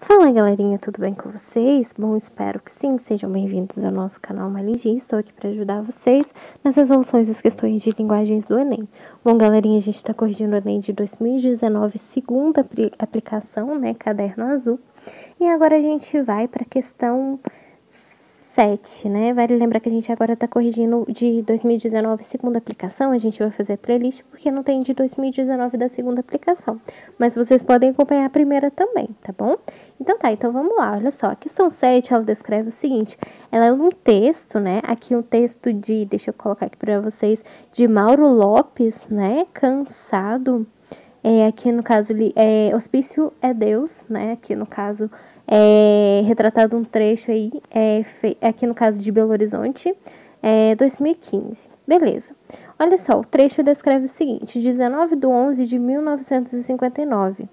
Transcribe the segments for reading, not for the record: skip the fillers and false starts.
Fala galerinha, tudo bem com vocês? Bom, espero que sim, sejam bem-vindos ao nosso canal Maligi. Estou aqui para ajudar vocês nas resoluções das questões de linguagens do Enem. Bom galerinha, a gente está corrigindo o Enem de 2019, segunda aplicação, né, caderno azul. E agora a gente vai para a questão 7, né? Vale lembrar que a gente agora está corrigindo de 2019, segunda aplicação. A gente vai fazer playlist porque não tem de 2019 da segunda aplicação. Mas vocês podem acompanhar a primeira também, tá bom? Então vamos lá, olha só. A questão 7, ela descreve o seguinte. Ela é um texto, né? Aqui um texto deixa eu colocar aqui para vocês, de Mauro Lopes, né? Cansado. Aqui no caso, Hospício é Deus, né? Aqui no caso, retratado um trecho aí, aqui no caso de Belo Horizonte, 2015. Beleza. Olha só, o trecho descreve o seguinte: 19/11/1959.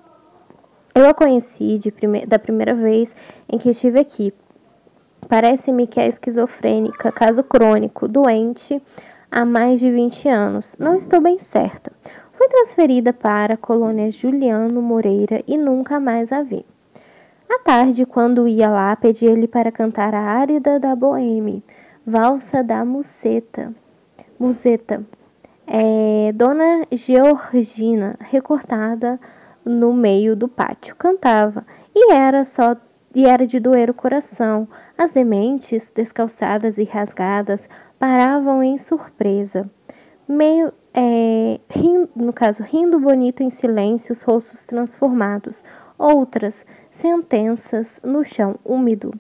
Eu a conheci da primeira vez em que estive aqui. Parece-me que é esquizofrênica, caso crônico, doente há mais de 20 anos. Não estou bem certa. Fui transferida para a colônia Juliano Moreira e nunca mais a vi. À tarde, quando ia lá, pedi-lhe para cantar a árida da Boêmia, valsa da museta. Dona Georgina, recortada no meio do pátio, cantava, e era de doer o coração. As dementes, descalçadas e rasgadas, paravam em surpresa. Rindo bonito em silêncio, os rostos transformados. Outras, sentenças no chão úmido,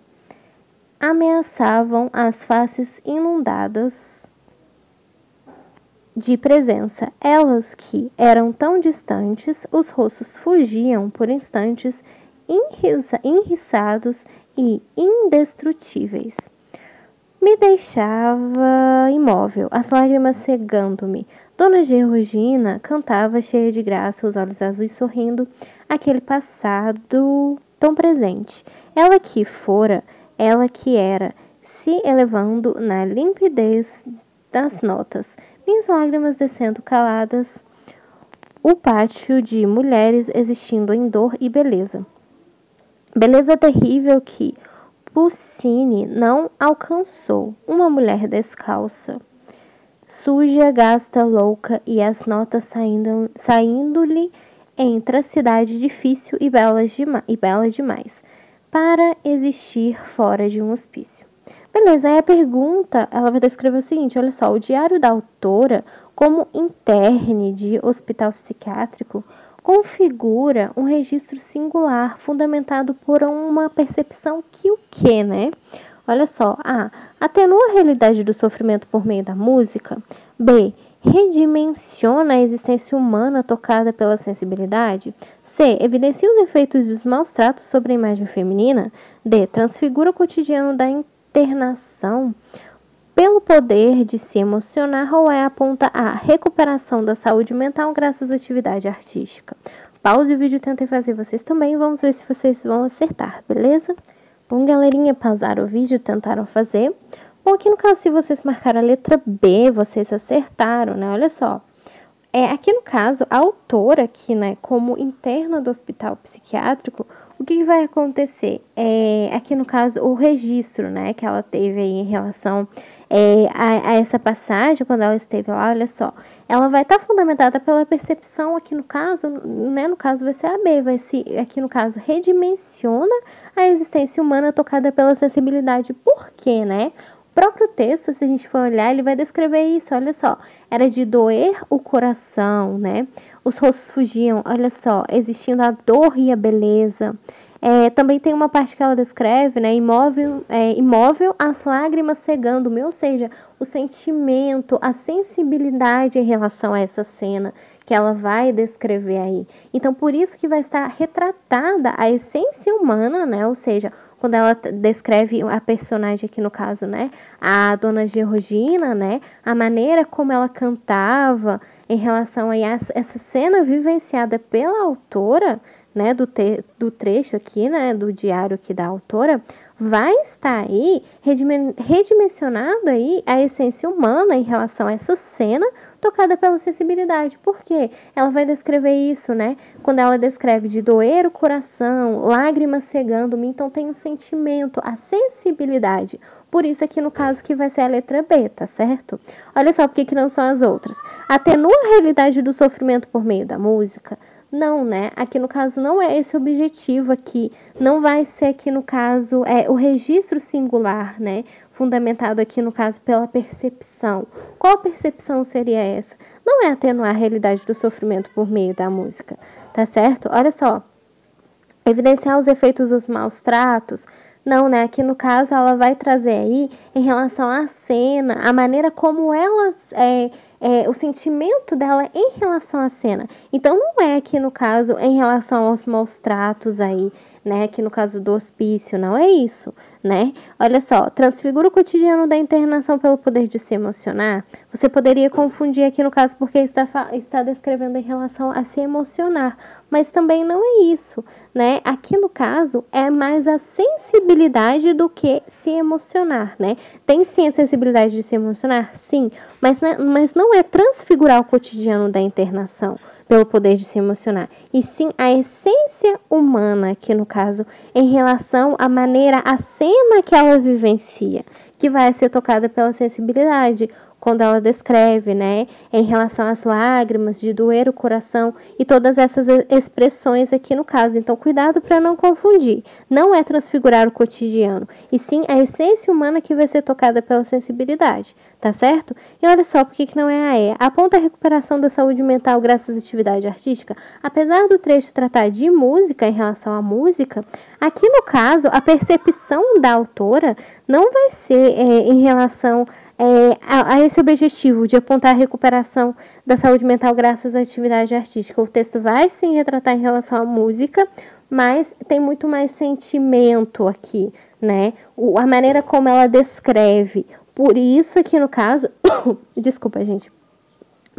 ameaçavam as faces inundadas de presença. Elas que eram tão distantes, os rostos fugiam por instantes, enriçados e indestrutíveis. Me deixava imóvel, as lágrimas cegando-me. Dona Georgina cantava cheia de graça, os olhos azuis sorrindo, aquele passado tão presente. Ela que fora, ela que era, se elevando na limpidez das notas. Minhas lágrimas descendo caladas, o pátio de mulheres existindo em dor e beleza. Beleza terrível que Puccini não alcançou. Uma mulher descalça, suja, gasta, louca, e as notas saindo-lhe entre a cidade difícil e bela demais, para existir fora de um hospício. Beleza, aí a pergunta, ela vai descrever o seguinte, olha só, o diário da autora, como interne de hospital psiquiátrico, configura um registro singular, fundamentado por uma percepção que o quê, né? Olha só, A. Atenua a realidade do sofrimento por meio da música. B. Redimensiona a existência humana tocada pela sensibilidade. C. Evidencia os efeitos dos maus tratos sobre a imagem feminina. D. Transfigura o cotidiano da internação pelo poder de se emocionar, ou aponta a recuperação da saúde mental graças à atividade artística. Pause o vídeo e tentem fazer vocês também. Vamos ver se vocês vão acertar, beleza? Bom, galerinha, pausaram o vídeo, tentaram fazer. Bom, aqui no caso, se vocês marcaram a letra B, vocês acertaram, né? Olha só. Aqui no caso, a autora aqui, né, como interna do hospital psiquiátrico, o que vai acontecer? Aqui no caso, o registro, né, que ela teve aí em relação a essa passagem, quando ela esteve lá, olha só, ela vai estar fundamentada pela percepção, aqui no caso, né, no caso vai ser a B, aqui no caso, redimensiona a existência humana tocada pela sensibilidade. Por quê, né? O próprio texto, se a gente for olhar, ele vai descrever isso, olha só, era de doer o coração, né? Os rostos fugiam, olha só, existindo a dor e a beleza. Também tem uma parte que ela descreve, né? Imóvel, as lágrimas cegando-me, ou seja, o sentimento, a sensibilidade em relação a essa cena que ela vai descrever aí. Então, por isso que vai estar retratada a essência humana, né? Ou seja, quando ela descreve a personagem aqui no caso, né? A Dona Georgina, né? A maneira como ela cantava em relação a essa cena vivenciada pela autora, né, do trecho aqui, né, do diário aqui da autora, vai estar aí redimensionado aí a essência humana em relação a essa cena tocada pela sensibilidade. Por quê? Ela vai descrever isso, né? Quando ela descreve de doer o coração, lágrimas cegando-me, então tem um sentimento, a sensibilidade. Por isso aqui no caso que vai ser a letra B, tá certo? Olha só porque que não são as outras. Atenua a realidade do sofrimento por meio da música? Não, né? Aqui no caso não é esse o objetivo aqui. Não vai ser aqui no caso o registro singular, né? Fundamentado aqui no caso pela percepção. Qual percepção seria essa? Não é atenuar a realidade do sofrimento por meio da música, tá certo? Olha só. Evidenciar os efeitos dos maus tratos. Não, né? Aqui no caso ela vai trazer aí em relação à cena, a maneira como ela o sentimento dela em relação à cena. Então não é aqui no caso em relação aos maus tratos aí, né? Aqui no caso do hospício, não é isso, né? Olha só, transfigura o cotidiano da internação pelo poder de se emocionar. Você poderia confundir aqui no caso porque está descrevendo em relação a se emocionar, mas também não é isso, né? Aqui no caso é mais a sensibilidade do que se emocionar, né? Tem sim a sensibilidade de se emocionar, sim, mas não é transfigurar o cotidiano da internação pelo poder de se emocionar, e sim a essência humana aqui no caso em relação à maneira, a cena que ela vivencia, que vai ser tocada pela sensibilidade, quando ela descreve, né, em relação às lágrimas, de doer o coração e todas essas expressões aqui no caso. Então, cuidado para não confundir. Não é transfigurar o cotidiano, e sim a essência humana que vai ser tocada pela sensibilidade, tá certo? E olha só por que não é a E. Aponta a recuperação da saúde mental graças à atividade artística. Apesar do trecho tratar de música, em relação à música, aqui no caso, a percepção da autora não vai ser em relação a esse objetivo de apontar a recuperação da saúde mental graças à atividade artística. O texto vai sim retratar em relação à música, mas tem muito mais sentimento aqui, né? A maneira como ela descreve. Por isso aqui no caso, desculpa, gente.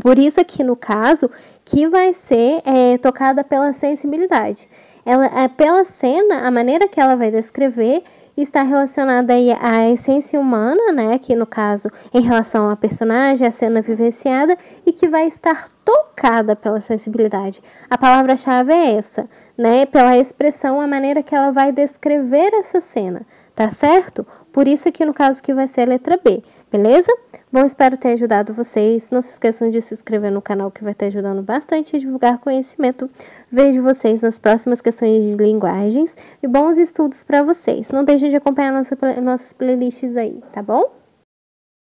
Por isso aqui no caso que vai ser tocada pela sensibilidade. Ela, pela cena, a maneira que ela vai descrever está relacionada aí à essência humana, né, aqui no caso, em relação à personagem, à cena vivenciada, e que vai estar tocada pela sensibilidade. A palavra-chave é essa, né, pela expressão, a maneira que ela vai descrever essa cena, tá certo? Por isso aqui no caso que vai ser a letra B, beleza? Bom, espero ter ajudado vocês. Não se esqueçam de se inscrever no canal que vai estar ajudando bastante a divulgar conhecimento. Vejo vocês nas próximas questões de linguagens e bons estudos para vocês. Não deixem de acompanhar nossas playlists aí, tá bom?